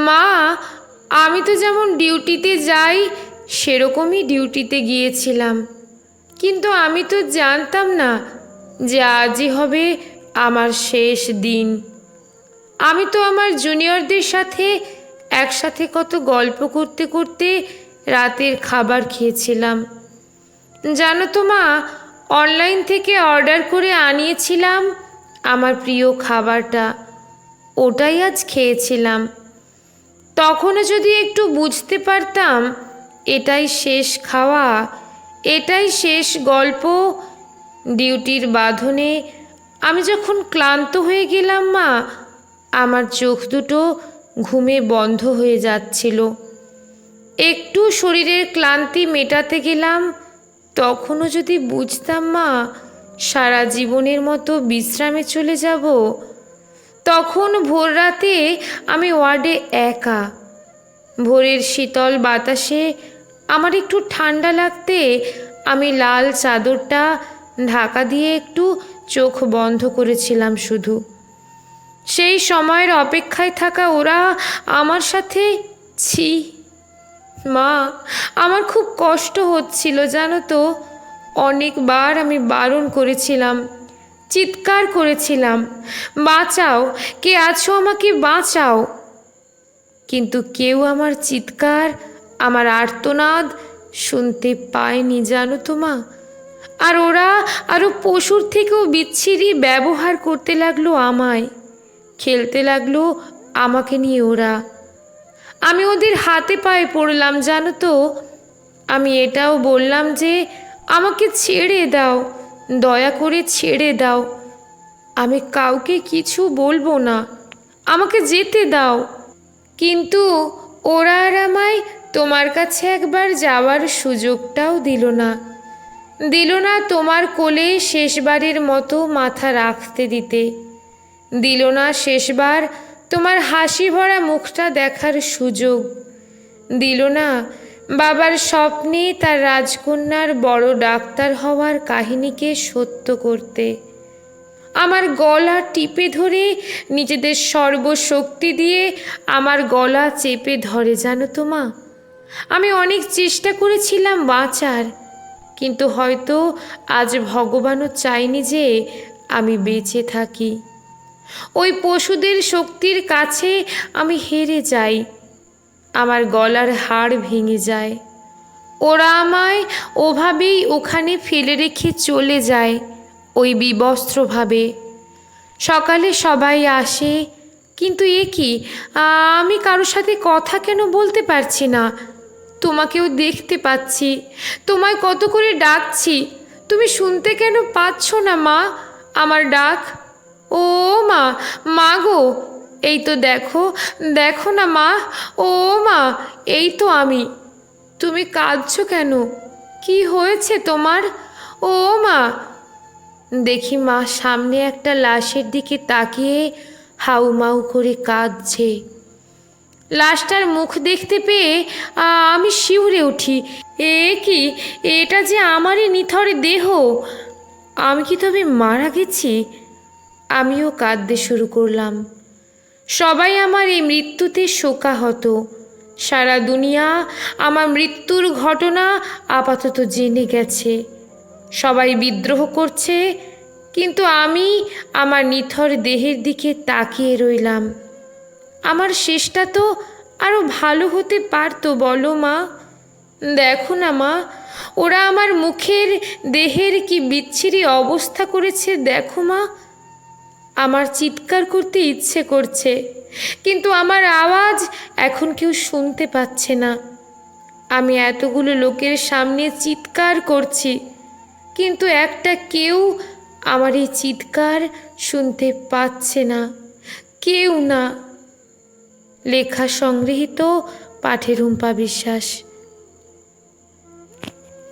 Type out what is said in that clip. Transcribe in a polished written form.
মা, আমি তো যেমন ডিউটিতে যাই সেরকমই ডিউটিতে গিয়েছিলাম, কিন্তু আমি তো জানতাম না যে আজই হবে আমার শেষ দিন। আমি তো আমার জুনিয়রদের সাথে একসাথে কত গল্প করতে করতে রাতের খাবার খেয়েছিলাম। জানো তো মা, অনলাইন থেকে অর্ডার করে আনিয়েছিলাম আমার প্রিয় খাবারটা, ওটাই আজ খেয়েছিলাম। তখনও যদি একটু বুঝতে পারতাম এটাই শেষ খাওয়া, এটাই শেষ গল্প। ডিউটির বাঁধনে আমি যখন ক্লান্ত হয়ে গেলাম মা, আমার চোখ দুটো ঘুমে বন্ধ হয়ে যাচ্ছিল। একটু শরীরের ক্লান্তি মেটাতে গেলাম, তখনও যদি বুঝতাম মা সারা জীবনের মতো বিশ্রামে চলে যাব। তখন ভোর রাতে আমি ওয়ার্ডে একা, ভোরের শীতল বাতাসে আমার একটু ঠান্ডা লাগতে আমি লাল চাদরটা ঢাকা দিয়ে একটু চোখ বন্ধ করেছিলাম শুধু। সেই সময়ের অপেক্ষায় থাকা ওরা আমার সাথে, ছি মা, আমার খুব কষ্ট হচ্ছিল জানো তো। অনেকবার আমি বারণ করেছিলাম, চিৎকার করেছিলাম, বাঁচাও, কে আছো আমাকে বাঁচাও। কিন্তু কেউ আমার চিৎকার, আমার আর্তনাদ শুনতে পায়নি জানো তো মা। আর ওরা আরও পশুর থেকেও বিচ্ছিরি ব্যবহার করতে লাগলো আমায়, খেলতে লাগলো আমাকে নিয়ে ওরা। আমি ওদের হাতে পায়ে পড়লাম জানো তো। আমি এটাও বললাম যে আমাকে ছেড়ে দাও, দয়া করে ছেড়ে দাও, আমি কাউকে কিছু বলবো না, আমাকে যেতে দাও। কিন্তু ওরা আর আমায় তোমার কাছে একবার যাওয়ার সুযোগটাও দিল না, দিল না তোমার কোলে শেষবারের মতো মাথা রাখতে দিতে, দিল না শেষবার তোমার হাসি ভরা মুখটা দেখার সুযোগ, দিল না বাবার স্বপ্নে তার রাজকন্যার বড় ডাক্তার হওয়ার কাহিনীকে সত্য করতে। আমার গলা টিপে ধরে নিজেদের সর্বশক্তি দিয়ে আমার গলা চেপে ধরে জানো তো মা। আমি অনেক চেষ্টা করেছিলাম বাঁচার, কিন্তু হয়তো আজ ভগবানও চায়নি যে আমি বেঁচে থাকি। ওই পশুদের শক্তির কাছে আমি হেরে যাই, আমার গলার হাড় ভেঙে যায়। ওরা আমায় ওভাবেই ওখানে ফেলে রেখে চলে যায়, ওই বিবস্ত্রভাবে। সকালে সবাই আসে, কিন্তু এ কি, আমি কারোর সাথে কথা কেন বলতে পারছি না? তোমাকেও দেখতে পাচ্ছি, তোমায় কত করে ডাকছি, তুমি শুনতে কেন পাচ্ছ না মা আমার ডাক? ও মা, মা গো, এই তো দেখো, দেখো না মা, ও মা, এই তো আমি। তুমি কাঁদছো কেন? কি হয়েছে তোমার? ও মা। দেখি মা সামনে একটা লাশের দিকে তাকিয়ে হাউমাউ করে কাঁদছে। লাশটার মুখ দেখতে পেয়ে আমি শিউরে উঠি। এ কি, এটা যে আমারই নিথর দেহ, আমি কি তবে মারা গেছি? আমিও কাঁদতে শুরু করলাম। সবাই আমার এই মৃত্যুতে শোকাহত। সারা দুনিয়া আমার মৃত্যুর ঘটনা আপাতত জেনে গেছে। সবাই বিদ্রোহ করছে, কিন্তু আমি আমার নিথর দেহের দিকে তাকিয়ে রইলাম। আমার শেষটা তো আরও ভালো হতে পারতো বলো মা। দেখো না মা, ওরা আমার মুখের দেহের কি বিচ্ছিরি অবস্থা করেছে দেখো মা। আমার চিৎকার করতে ইচ্ছে করছে, কিন্তু আমার আওয়াজ এখন কেউ শুনতে পাচ্ছে না। আমি এতগুলো লোকের সামনে চিৎকার করছি, কিন্তু একটা কেউ আমার এই চিৎকার শুনতে পাচ্ছে না, কেউ না। লেখা সংগৃহীত, পাঠে রুম্পা বিশ্বাস।